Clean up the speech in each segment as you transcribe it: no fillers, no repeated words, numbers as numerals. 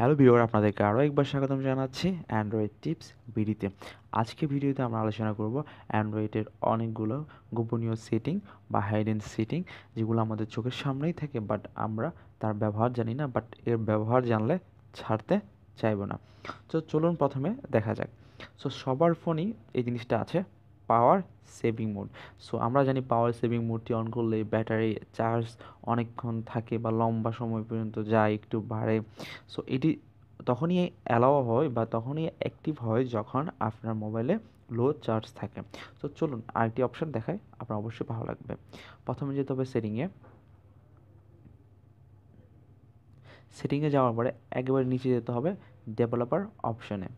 Hello viewer, আপনাদেরকে আরও একবার স্বাগতম জানাচ্ছি অ্যান্ড্রয়েড টিপস ভিডিওতে। আজকে ভিডিওতে আমরা আলোচনা করব অ্যান্ড্রয়েডের অনেকগুলো গোপনীয় সেটিং বা হাইডেন সেটিং, যেগুলো আমাদের চোখের সামনেই থাকে, বাট আমরা তার ব্যবহার জানি না, বাট এর ব্যবহার জানলে ছাড়তে চাইবো না। তো চলুন প্রথমে দেখা যাক। সবার ফোনই এই জিনিসটা আছে, পাওয়ার সেভিং মোড। আমরা জানি পাওয়ার সেভিং মোডটি অন করলে ব্যাটারি চার্জ অনেকক্ষণ থাকে বা লম্বা সময় পর্যন্ত যায়, একটু বাড়ে। এটি তখনই অ্যালাউ হয় বা তখনই অ্যাক্টিভ হয় যখন আপনার মোবাইলে লো চার্জ থাকে। চলুন আরেকটি অপশান দেখায়, আপনার অবশ্যই ভালো লাগবে। প্রথমে যেতে হবে সেটিংয়ে যাওয়ার পরে একেবারে নিচে যেতে হবে ডেভেলপার অপশানে।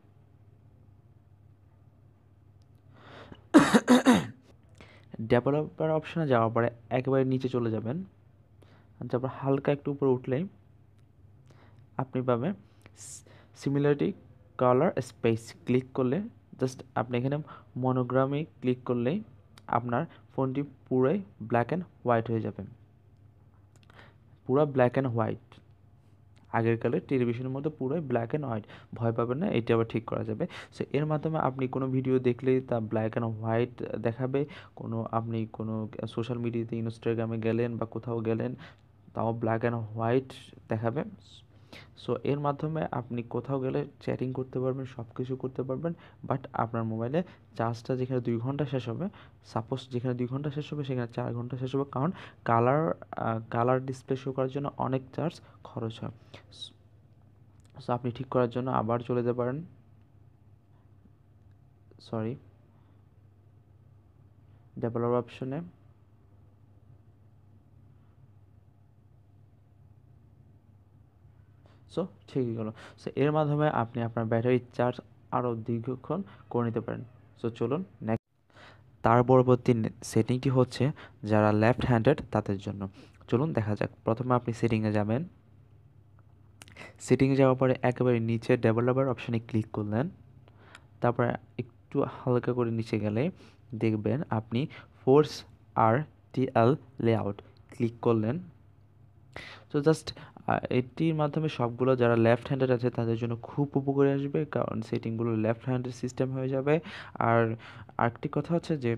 ডেভেলপার অপশানে যাওয়ার পরে একেবারে নিচে চলে যাবেন, তারপর হালকা একটু উপরে উঠলেই আপনি পাবেন সিমিলারিটি কালার স্পেস। ক্লিক করলে জাস্ট আপনি এখানে মনোগ্রামে ক্লিক করলেই আপনার ফোনটি পুরোই ব্ল্যাক অ্যান্ড হোয়াইট হয়ে যাবে, পুরো ব্ল্যাক অ্যান্ড হোয়াইট। আগের কালের টেলিভিশনের মতো পুরোই ব্ল্যাক অ্যান্ড হোয়াইট। ভয় পাবেন না, এটা আবার ঠিক করা যাবে। এর মাধ্যমে আপনি কোনো ভিডিও দেখলেই তা ব্ল্যাক অ্যান্ড হোয়াইট দেখাবে। আপনি কোনো সোশ্যাল মিডিয়াতে ইনস্টাগ্রামে গেলেন বা কোথাও গেলেন, তাও ব্ল্যাক অ্যান্ড হোয়াইট দেখাবে। এর মাধ্যমে আপনি কোথাও গেলে চ্যাটিং করতে পারবেন, সব কিছু করতে পারবেন। বাট আপনার মোবাইলে চার্জটা যেখানে 2 ঘন্টা শেষ হবে, সাপোজ যেখানে 2 ঘন্টা শেষ হবে সেখানে 4 ঘন্টা শেষ হবে, কারণ কালার ডিসপ্লে শো করার জন্য অনেক চার্জ খরচ হয়। আপনি ঠিক করার জন্য আবার চলে যেতে পারেন ডেভেলপার অপশনে। ঠিকই গেল। এর মাধ্যমে আপনি আপনার ব্যাটারি চার্জ আরও দীর্ঘক্ষণ করে নিতে পারেন। চলুন নেক্সট। তার পরবর্তী সেটিংটি হচ্ছে যারা লেফট হ্যান্ডেড তাদের জন্য। চলুন দেখা যাক। প্রথমে আপনি সেটিংয়ে যাবেন, সেটিংয়ে যাওয়ার পরে একেবারে নিচে ডেভেলপার অপশানে ক্লিক করলেন, তারপরে একটু হালকা করে নিচে গেলে দেখবেন আপনি ফোর্স আর টিএল লেআউট ক্লিক করলেন। জাস্ট এটির মাধ্যমে সবগুলো যারা লেফট হ্যান্ডেড আছে তাদের জন্য খুব উপকারে আসবে, কারণ সেটিংগুলো লেফট হ্যান্ডেড সিস্টেম হয়ে যাবে। আর আরেকটি কথা হচ্ছে যে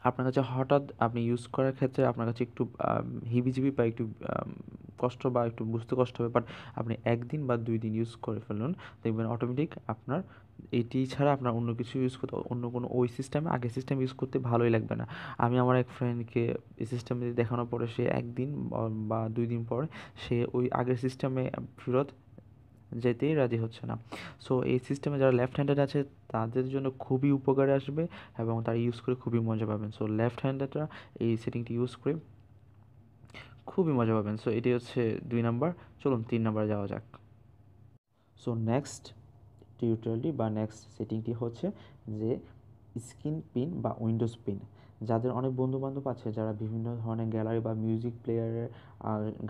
আপনার কাছে হঠাৎ আপনি ইউজ করার ক্ষেত্রে আপনার কাছে একটু হিবিজিবি বা একটু কষ্ট বা একটু বুঝতে কষ্ট হবে, বাট আপনি 1 দিন বা 2 দিন ইউজ করে ফেলুন, দেখবেন অটোমেটিক আপনার এটি ছাড়া আপনার অন্য কিছু ইউজ করতে, অন্য কোনো ওই সিস্টেমে আগের সিস্টেম ইউজ করতে ভালোই লাগবে না। আমি আমার এক ফ্রেন্ডকে এই সিস্টেম দেখানোর পরে সে 1 দিন বা 2 দিন পরে সে ওই আগের সিস্টেমে ফেরত যেতেই রাজি হচ্ছে না। এই সিস্টেমে যারা লেফট হ্যান্ডেড আছে তাদের জন্য খুবই উপকারে আসবে এবং তারা ইউজ করে খুবই মজা পাবেন। লেফট হ্যান্ডেডরা এই সেটিংটি ইউজ করে খুবই মজা পাবেন। এটি হচ্ছে 2 নাম্বার। চলুন 3 নাম্বারে যাওয়া যাক। নেক্সট টিউটোরিয়ালটি বা নেক্সট সেটিংটি হচ্ছে যে স্ক্রিন পিন বা উইন্ডোজ পিন। যাদের অনেক বন্ধুবান্ধব আছে যারা বিভিন্ন ধরনের গ্যালারি বা মিউজিক প্লেয়ারে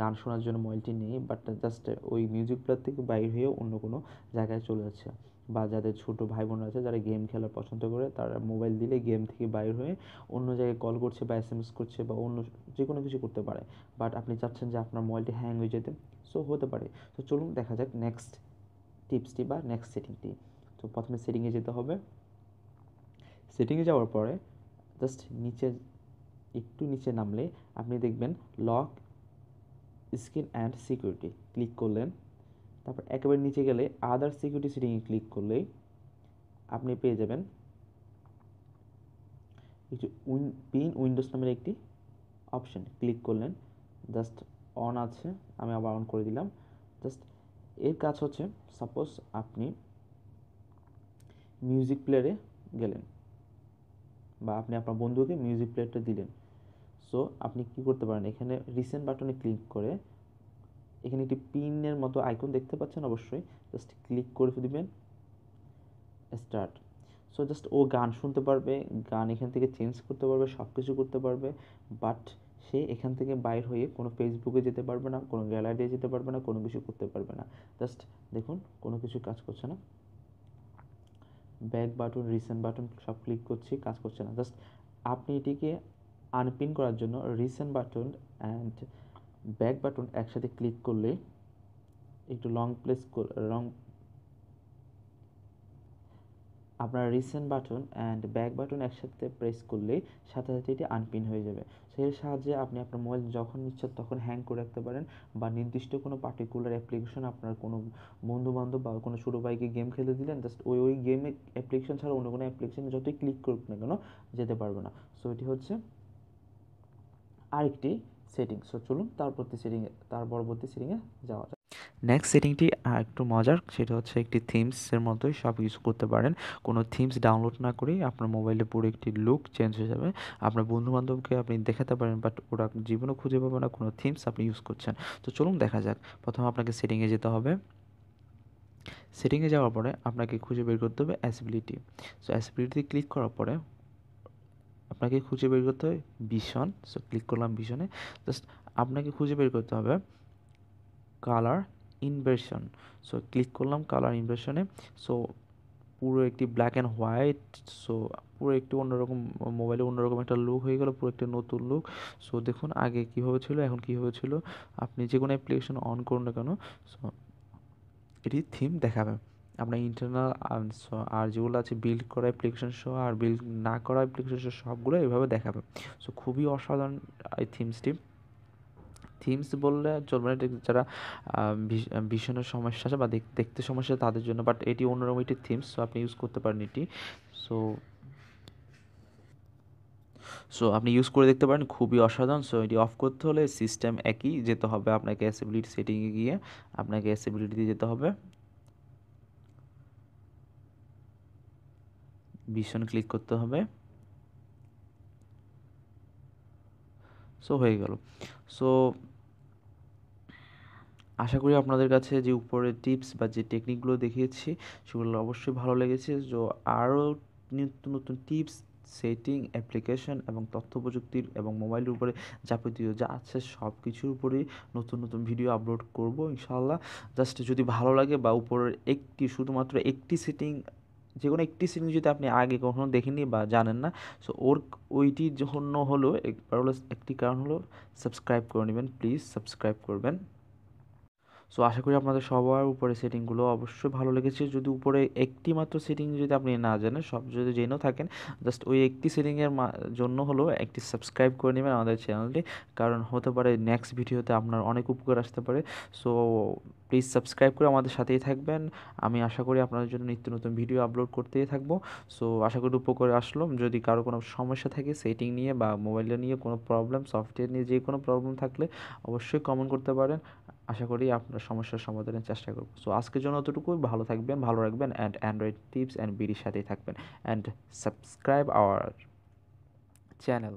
গান শোনার জন্য মোবাইলটি নেই, বাট জাস্ট ওই মিউজিক প্লেয়ার থেকে বাইর হয়েও অন্য কোনো জায়গায় চলে যাচ্ছে, বা যাদের ছোট ভাই বোন আছে যারা গেম খেলা পছন্দ করে, তারা মোবাইল দিলে গেম থেকে বাইর হয়ে অন্য জায়গায় কল করছে বা SMS করছে বা অন্য যে কোনো কিছু করতে পারে, বাট আপনি চাচ্ছেন যে আপনার মোবাইলটি হ্যাং হয়ে যেতে। হতে পারে। চলুন দেখা যাক নেক্সট টিপসটি বা নেক্সট সেটিংটি। প্রথমে সেটিংয়ে যেতে হবে। সেটিংয়ে যাওয়ার পরে জাস্ট একটু নিচে নামলে আপনি দেখবেন lock screen and security click করলেন, তারপর একেবারে নিচে গেলে আদার সিকিউরিটি সেটিংয়ে ক্লিক করলেই আপনি পেয়ে যাবেন কিছু পিন উইন্ডোজ নামের একটি অপশন। ক্লিক করলেন, জাস্ট অন আছে, আমি আবার অন করে দিলাম। জাস্ট এর কাজ হচ্ছে, সাপোজ আপনি মিউজিক প্লেয়ারে গেলেন বা আপনি আপনার বন্ধুকে মিউজিক প্লেয়ারটা দিলেন। আপনি কি করতে পারেন, এখানে রিসেন্ট বাটনে ক্লিক করে এখানে একটি পিনের মতো আইকন দেখতে পাচ্ছেন, অবশ্যই জাস্ট ক্লিক করে দিবেন স্টার্ট। জাস্ট ও গান শুনতে পারবে, গান এখান থেকে চেঞ্জ করতে পারবে, সব কিছু করতে পারবে, বাট সে এখান থেকে বাইর হয়ে কোনো ফেসবুকে যেতে পারবে না, কোনো গ্যালারিতে যেতে পারবে না, কোনো কিছু করতে পারবে না। জাস্ট দেখুন কোনো কিছু কাজ করছে না, ব্যাক বাটন রিসেন্ট বাটন সব ক্লিক করছি, কাজ করছে না। জাস্ট আপনি এটিকে আনপিন করার জন্য recent button and back button একসাথে ক্লিক করলে একটু লং লং আপনার recent button and back button একসাথে প্রেস করলেই সাথে সাথে এটি আনপিন হয়ে যাবে। সেই সাহায্যে আপনি আপনার মোবাইল যখন ইচ্ছা তখন হ্যাং করে রাখতে পারেন, বা নির্দিষ্ট কোনো পার্টিকুলার অ্যাপ্লিকেশন আপনার কোনো বন্ধুবান্ধব বা কোনো ছোটো ভাইকে গেম খেলতে দিলেন, জাস্ট ওই গেমের অ্যাপ্লিকেশন ছাড়া অন্য কোনো অ্যাপ্লিকেশন যতই ক্লিক করুক না কেন যেতে পারবে না। সো এটি হচ্ছে আরেকটি সেটিং। সো চলুন তার পরবর্তী সেটিংয়ে যাওয়া যায়। নেক্সট সেটিংটি একটু মজার, সেটা হচ্ছে একটি থিমসের মতোই সব ইউজ করতে পারেন। কোনো থিমস ডাউনলোড না করেই আপনার মোবাইলে পুরো একটি লুক চেঞ্জ হয়ে যাবে। আপনার বন্ধুবান্ধবকে আপনি দেখাতে পারেন, বাট ওরা জীবনেও খুঁজে পাবে না কোনো থিমস আপনি ইউজ করছেন। তো চলুন দেখা যাক। প্রথমে আপনাকে সেটিংয়ে যেতে হবে। সেটিংয়ে যাওয়ার পরে আপনাকে খুঁজে বের করতে হবে অ্যাসিবিলিটি। সো অ্যাসিবিলিটি ক্লিক করার পরে আপনাকে খুঁজে বের করতে হবে ভিশন। সো ক্লিক করলাম ভিশনে। জাস্ট আপনাকে খুঁজে বের করতে হবে কালার ইনভার্সন। সো ক্লিক করলাম কালার ইনভার্সনে। সো পুরো একটি ব্ল্যাক অ্যান্ড হোয়াইট। সো পুরো একটু অন্যরকম, মোবাইলে অন্যরকম একটা লুক হয়ে গেল, পুরো একটা নতুন লুক। সো দেখুন আগে কীভাবে ছিল এখন কীভাবে ছিল। আপনি যে কোনো অ্যাপ্লিকেশন অন করুন না কেন, সো এটি থিম দেখাবে। আপনার ইন্টারনাল আর যেগুলো আছে বিল্ড করা অ্যাপ্লিকেশন সহ আর বিল্ড না করা অ্যাপ্লিকেশন সহ সবগুলো এভাবে দেখাবে। সো খুবই অসাধারণ এই থিমসটি। থিমস বললে চলবে না, যারা ভীষণের সমস্যা আছে বা দেখতে সমস্যা তাদের জন্য, বাট এটি অন্যরকম একটি থিমস। সো আপনি ইউজ করতে পারেন এটি। সো সো আপনি ইউজ করে দেখতে পারেন, খুবই অসাধারণ। সো এটি অফ করতে হলে সিস্টেম একই যেতে হবে আপনাকে, অ্যাসেবিলিটি সেটিংয়ে গিয়ে আপনাকে অ্যাসেবিলিটিতে যেতে হবে, ভীষণ ক্লিক করতে হবে। সো হয়ে গেল। সো আশা করি আপনাদের কাছে যে উপরের টিপস বা যে টেকনিকগুলো দেখিয়েছি সেগুলো অবশ্যই ভালো লেগেছে। সো আরও নিত্য নতুন টিপস, সেটিং, অ্যাপ্লিকেশন এবং তথ্য প্রযুক্তির এবং মোবাইলের উপরে যাবতীয় যা আছে সব কিছুর উপরেই নতুন নতুন ভিডিও আপলোড করব ইনশাআল্লাহ। জাস্ট যদি ভালো লাগে বা উপরের শুধুমাত্র একটি সেটিং, যে কোনো একটি সেটিং যদি আপনি আগে কখনো দেখেননি বা জানেন না, সো ওইটির জন্য হলো একটি কারণ হলো সাবস্ক্রাইব করে নেবেন, প্লিজ সাবস্ক্রাইব করবেন। সো আশা করি আপনাদের সবার উপরে সেটিংগুলো অবশ্যই ভালো লেগেছে। যদি উপরে একটি মাত্র সেটিং যদি আপনি না জানেন, সব যদি জেনেও থাকেন, জাস্ট ওই একটি সেটিংয়ের জন্য হলো একটি সাবস্ক্রাইব করে নেবেন আমাদের চ্যানেলটি, কারণ হতে পারে নেক্সট ভিডিওতে আপনার অনেক উপকার আসতে পারে। সো প্লিজ সাবস্ক্রাইব করে আমাদের সাথেই থাকবেন। আমি আশা করি আপনাদের জন্য নিত্য নতুন ভিডিও আপলোড করতেই থাকবো। সো আশা করি উপকার আসলো। যদি কারো কোনো সমস্যা থাকে সেটিং নিয়ে বা মোবাইলটা নিয়ে কোনো প্রবলেম, সফটওয়্যার নিয়ে যে কোনো প্রবলেম থাকলে অবশ্যই কমেন্ট করতে পারেন। আশা করি আপনার সমস্যার সমাধানের চেষ্টা করব। সো আজকের জন্য অতটুকুই। ভালো থাকবেন, ভালো রাখবেন, অ্যান্ড অ্যান্ড্রয়েড টিপস অ্যান্ড বিডির সাথেই থাকবেন, অ্যান্ড সাবস্ক্রাইব আওয়ার চ্যানেল।